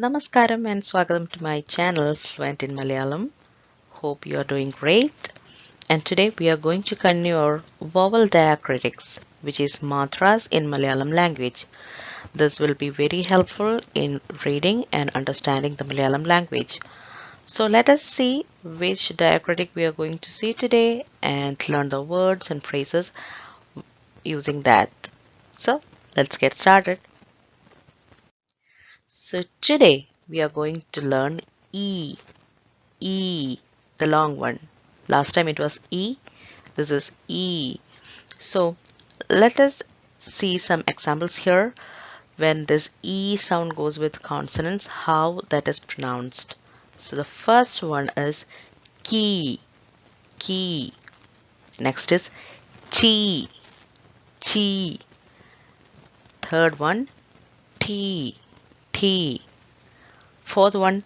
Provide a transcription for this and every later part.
Namaskaram and swagatam to my channel Fluent in Malayalam. Hope you are doing great. And today we are going to continue our Vowel Diacritics, which is Matras in Malayalam language. This will be very helpful in reading and understanding the Malayalam language. So let us see which diacritic we are going to see today and learn the words and phrases using that. So let's get started. So today we are going to learn E. E, the long one. Last time it was E. This is E. So let us see some examples here. When this E sound goes with consonants, how that is pronounced. So the first one is key, key. Next is chi, chi. Third one, T, T. Fourth one,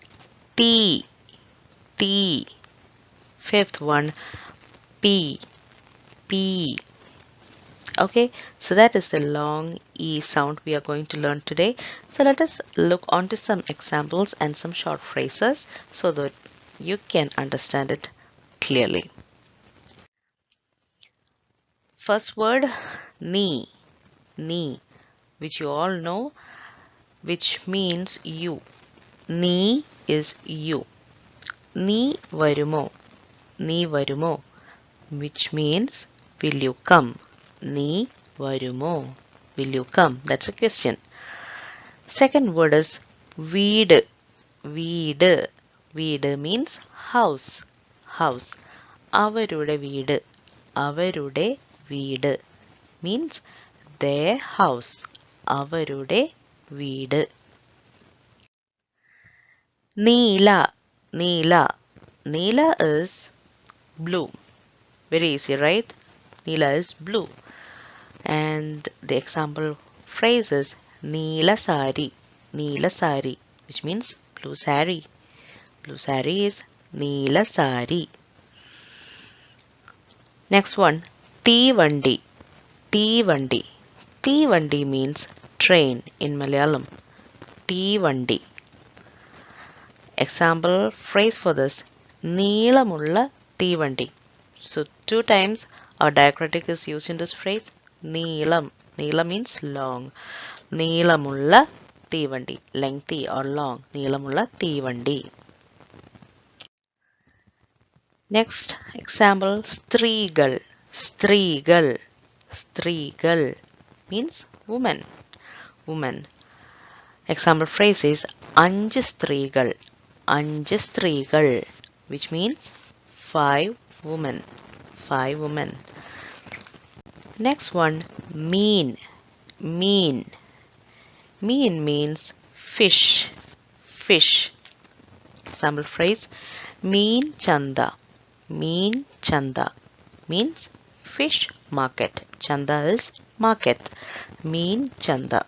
T, T. Fifth one, P, P. Okay, so that is the long E sound we are going to learn today. So let us look onto some examples and some short phrases so that you can understand it clearly. First word, ni, ni, which you all know, which means you. Ni is you. Ni varumo, ni varumo, which means will you come. Ni varumo, will you come? That's a question. Second word is veed, veed. Veed means house, house. Avarude veed, avarude veed means their house. Avarude veed. Neela, Neela. Neela is blue. Very easy, right? Neela is blue. And the example phrase is Neela sari, Neela sari, which means blue sari. Blue sari is Neela sari. Next one, Teevandi, Teevandi. Teevandi means train in Malayalam. Teevandi. Example phrase for this, Neelamulla Teevandi. So two times our diacritic is used in this phrase. Neelam. Neelam means long. Neelamulla Teevandi. Lengthy or long. Neelamulla Teevandi. Next example, Strigal. Strigal. Strigal means woman. Woman. Example phrase is Anju Strigal. Anju Strigal, which means 5 women. 5 women. Next one, mean. Mean. Mean means fish. Fish. Example phrase, Mean Chanda. Mean Chanda means fish market. Chanda is market. Mean Chanda.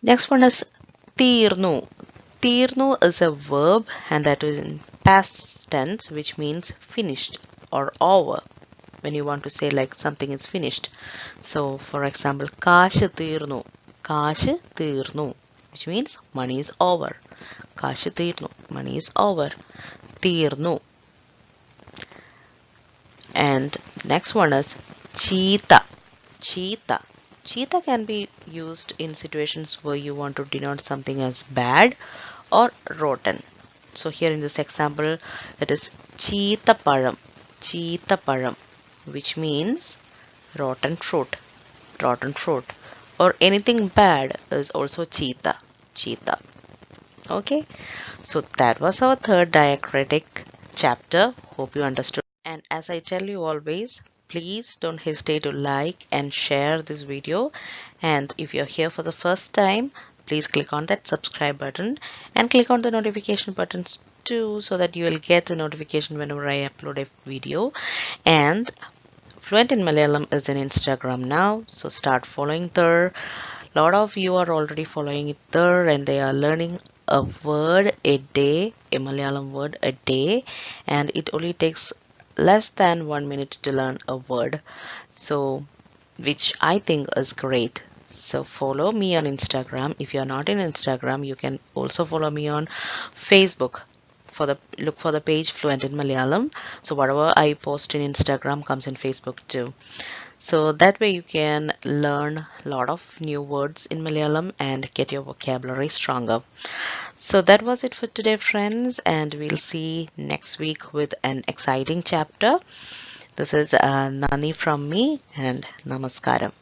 Next one is Tirnu. Tirnu is a verb and that is in past tense, which means finished or over when you want to say like something is finished. So for example, Kash Tirnu. Kash Tirnu, which means money is over. Kash Tirnu, money is over. Tirnu. And next one is Cheetah. Cheetah. Cheetah can be used in situations where you want to denote something as bad or rotten. So here in this example, it is Cheetah Param. Cheetah Param, which means rotten fruit. Rotten fruit. Or anything bad is also Cheetah. Cheetah. Okay. So that was our third diacritic chapter. Hope you understood. And as I tell you always, please don't hesitate to like and share this video. And if you're here for the first time, please click on that subscribe button and click on the notification buttons too, so that you will get a notification whenever I upload a video. And Fluent in Malayalam is in Instagram now, so start following there. A lot of you are already following it there and they are learning a word a day, a Malayalam word a day, and it only takes less than 1 minute to learn a word, so which I think is great. So follow me on Instagram. If you're not in Instagram, you can also follow me on Facebook. Look for the page Fluent in Malayalam. So whatever I post in Instagram comes in Facebook too. So that way you can learn a lot of new words in Malayalam and get your vocabulary stronger. So that was it for today, friends, and we'll see next week with an exciting chapter. This is Nani from me, and Namaskaram.